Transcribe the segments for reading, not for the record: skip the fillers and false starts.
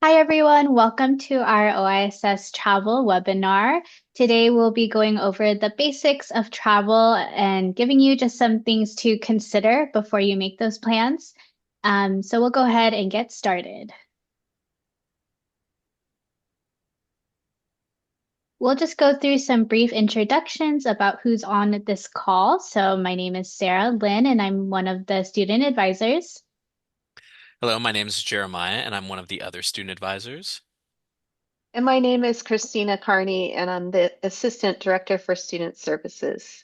Hi everyone, welcome to our OISS travel webinar. Today we'll be going over the basics of travel and giving you just some things to consider before you make those plans. So we'll go ahead and get started. We'll just go through some brief introductions about who's on this call. So my name is Sarah Lynn and I'm one of the student advisors. Hello, my name is Jeremiah, and I'm one of the other student advisors. And my name is Christina Carney, and I'm the Assistant Director for Student Services.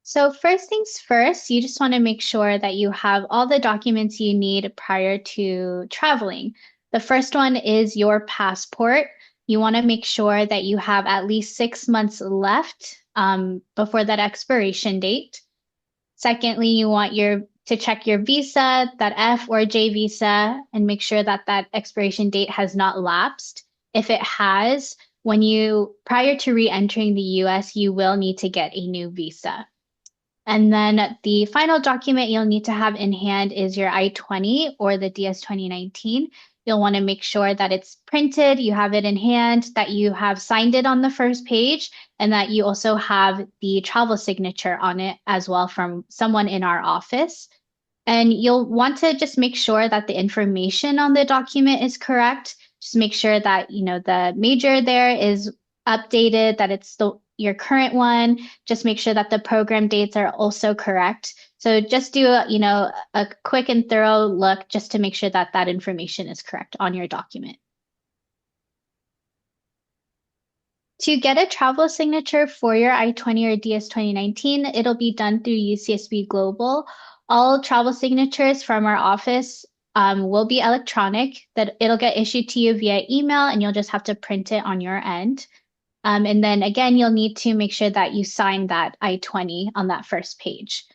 So first things first, you just want to make sure that you have all the documents you need prior to traveling. The first one is your passport. You want to make sure that you have at least 6 months left before that expiration date. Secondly, you want to check your visa, that F or J visa, and make sure that that expiration date has not lapsed. If it has, prior to re-entering the US, you will need to get a new visa. And then the final document you'll need to have in hand is your I-20 or the DS 2019. You'll want to make sure that it's printed, you have it in hand, that you have signed it on the first page, and that you also have the travel signature on it as well from someone in our office. And you'll want to just make sure that the information on the document is correct. Just make sure that, the major there is updated, that it's your current one. Just make sure that the program dates are also correct. So just do a quick and thorough look just to make sure that that information is correct on your document. To get a travel signature for your I-20 or DS 2019, it'll be done through UCSB Global. All travel signatures from our office will be electronic, that it'll get issued to you via email and you'll just have to print it on your end. And then again, you'll need to make sure that you sign that I-20 on that first page.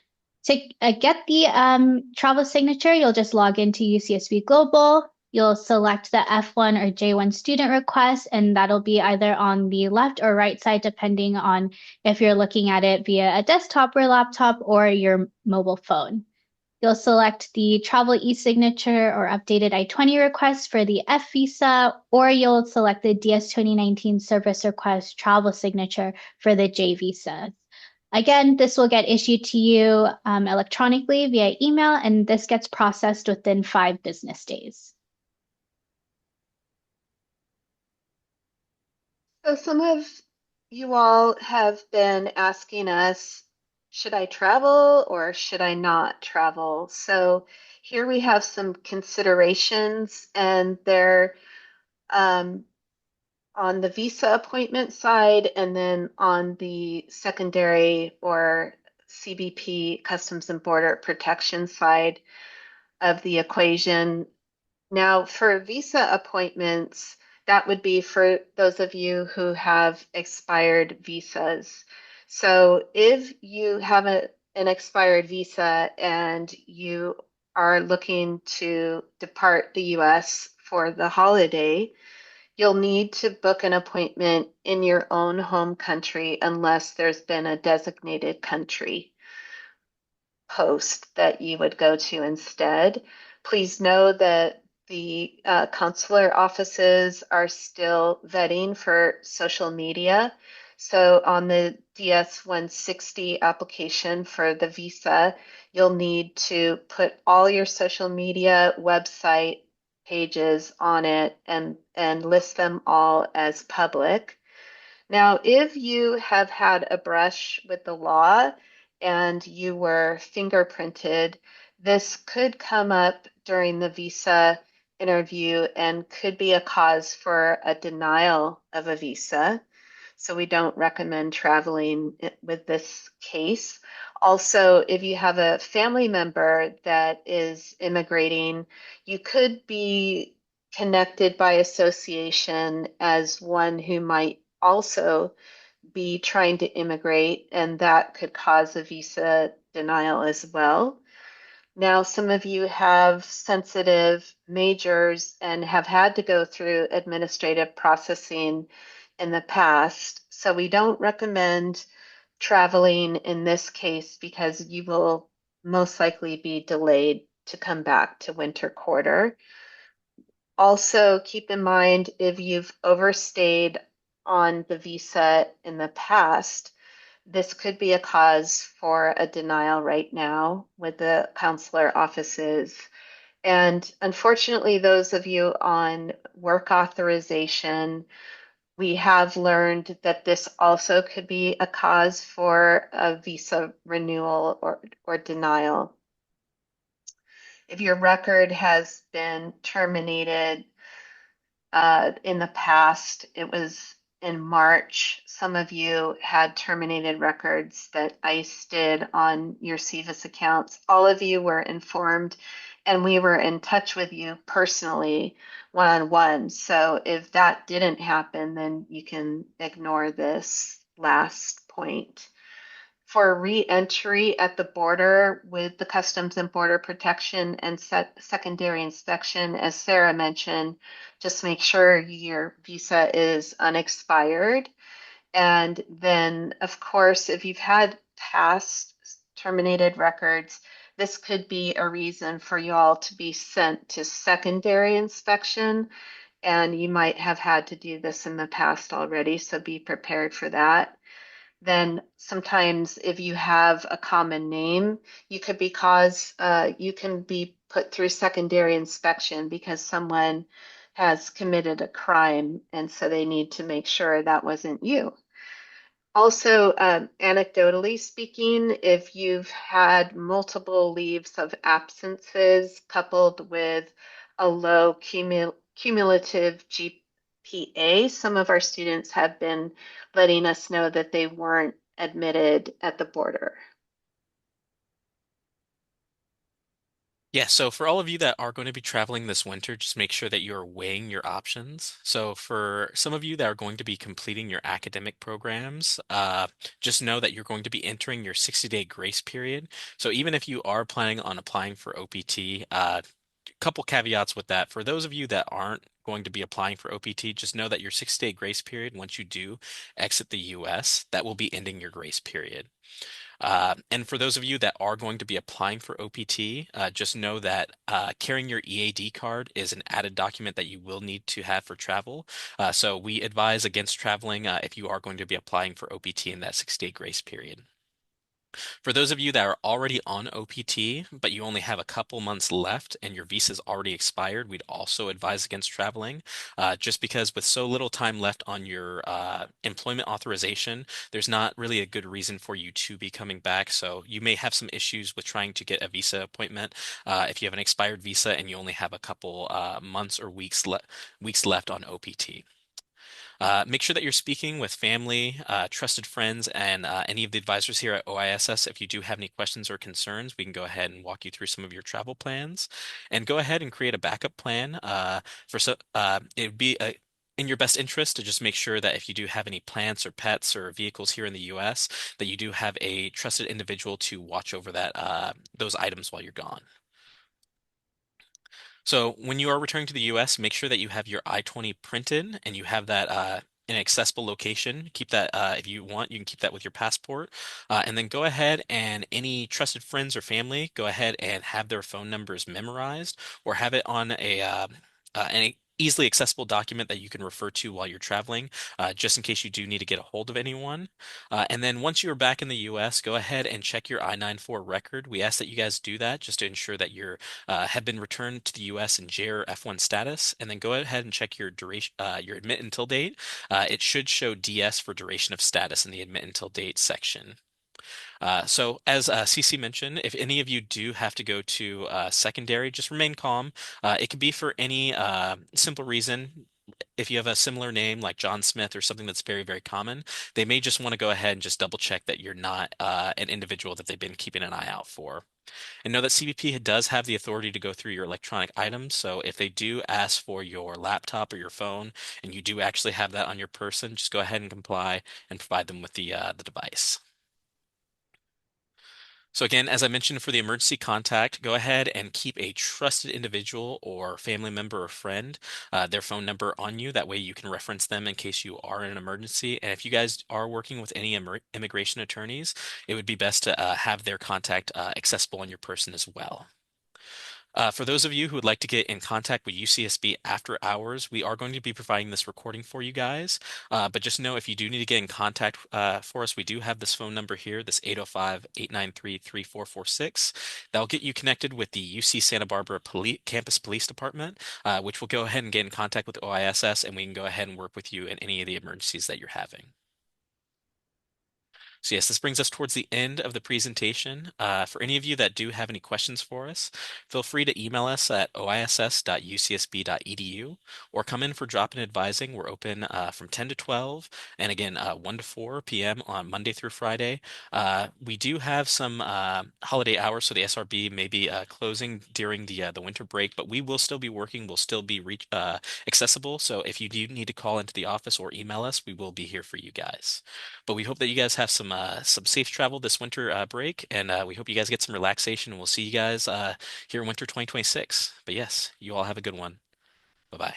To get the travel signature, you'll just log into UCSB Global. You'll select the F1 or J1 student request, and that'll be either on the left or right side, depending on if you're looking at it via a desktop or laptop or your mobile phone. You'll select the travel e-signature or updated I-20 request for the F visa, or you'll select the DS 2019 service request travel signature for the J visa. Again, this will get issued to you electronically via email, and this gets processed within 5 business days. So some of you all have been asking us, should I travel or should I not travel? So here we have some considerations, and they're um, on the visa appointment side and then on the secondary or CBP, Customs and Border Protection side of the equation. Now, for visa appointments, that would be for those of you who have expired visas. So if you have an expired visa and you are looking to depart the US for the holiday, you'll need to book an appointment in your own home country unless there's been a designated country post that you would go to instead. Please know that the consular offices are still vetting for social media. So on the DS 160 application for the visa, you'll need to put all your social media website pages on it and list them all as public. Now, if you have had a brush with the law and you were fingerprinted, this could come up during the visa interview and could be a cause for a denial of a visa. So we don't recommend traveling with this case. Also, if you have a family member that is immigrating, you could be connected by association as one who might also be trying to immigrate, and that could cause a visa denial as well. Now, some of you have sensitive majors and have had to go through administrative processing in the past. So we don't recommend traveling in this case because you will most likely be delayed to come back to winter quarter. Also, keep in mind if you've overstayed on the visa in the past, this could be a cause for a denial right now with the consular offices. And unfortunately, those of you on work authorization, we have learned that this also could be a cause for a visa renewal or denial. If your record has been terminated in the past, it was in March. Some of you had terminated records that ICE did on your SEVIS accounts. All of you were informed, and we were in touch with you personally, one-on-one. So if that didn't happen, then you can ignore this last point. For re-entry at the border with the Customs and Border Protection and secondary inspection, as Sarah mentioned, just make sure your visa is unexpired. And then, of course, if you've had past terminated records, this could be a reason for you all to be sent to secondary inspection. And you might have had to do this in the past already, so be prepared for that. Then sometimes if you have a common name, you can be put through secondary inspection because someone has committed a crime, and so they need to make sure that wasn't you. Also, anecdotally speaking, if you've had multiple leaves of absences coupled with a low cumulative GPA, some of our students have been letting us know that they weren't admitted at the border. Yeah, so for all of you that are going to be traveling this winter, just make sure that you're weighing your options. So for some of you that are going to be completing your academic programs, just know that you're going to be entering your 60-day grace period. So even if you are planning on applying for OPT, couple caveats with that. For those of you that aren't going to be applying for OPT, just know that your 60-day grace period, once you do exit the US, that will be ending your grace period. And for those of you that are going to be applying for OPT, just know that carrying your EAD card is an added document that you will need to have for travel. So we advise against traveling if you are going to be applying for OPT in that 6-day grace period. For those of you that are already on OPT, but you only have a couple months left and your visa's already expired, we'd also advise against traveling, just because with so little time left on your employment authorization, there's not really a good reason for you to be coming back. So you may have some issues with trying to get a visa appointment if you have an expired visa and you only have a couple months or weeks left on OPT. Make sure that you're speaking with family, trusted friends, and any of the advisors here at OISS. If you do have any questions or concerns, we can go ahead and walk you through some of your travel plans. And go ahead and create a backup plan. It would be in your best interest to just make sure that if you do have any plants or pets or vehicles here in the US, that you do have a trusted individual to watch over those items while you're gone. So when you are returning to the US, make sure that you have your I-20 printed and you have that in an accessible location. Keep that if you want, you can keep that with your passport. And then go ahead and any trusted friends or family, go ahead and have their phone numbers memorized or have it on an easily accessible document that you can refer to while you're traveling, just in case you do need to get a hold of anyone. And then once you're back in the US, go ahead and check your I-94 record. We ask that you guys do that just to ensure that you're have been returned to the U.S. in J or F1 status, and then go ahead and check your duration, your admit until date. It should show DS for duration of status in the admit until date section. So as CC mentioned, if any of you do have to go to secondary, just remain calm. It could be for any simple reason. If you have a similar name like John Smith or something that's very, very common, they may just want to go ahead and just double check that you're not an individual that they've been keeping an eye out for. And know that CBP does have the authority to go through your electronic items. So if they do ask for your laptop or your phone, and you do actually have that on your person, just go ahead and comply and provide them with the device. So again, as I mentioned for the emergency contact, go ahead and keep a trusted individual or family member or friend, their phone number on you. That way you can reference them in case you are in an emergency. And if you guys are working with any immigration attorneys, it would be best to have their contact accessible on your person as well. For those of you who would like to get in contact with UCSB after hours, we are going to be providing this recording for you guys. But just know if you do need to get in contact for us, we do have this phone number here, this 805-893-3446. That'll get you connected with the UC Santa Barbara Campus Police Department, which will go ahead and get in contact with OISS, and we can go ahead and work with you in any of the emergencies that you're having. So yes, this brings us towards the end of the presentation. For any of you that do have any questions for us, feel free to email us at oiss.ucsb.edu or come in for drop-in advising. We're open from 10 to 12 and again 1 to 4 p.m. on Monday through Friday. We do have some holiday hours, so the SRB may be closing during the winter break, but we will still be working. We'll still be accessible. So if you do need to call into the office or email us, we will be here for you guys. But we hope that you guys have some safe travel this winter break, and we hope you guys get some relaxation. And we'll see you guys here in winter 2026. But yes, you all have a good one. Bye bye.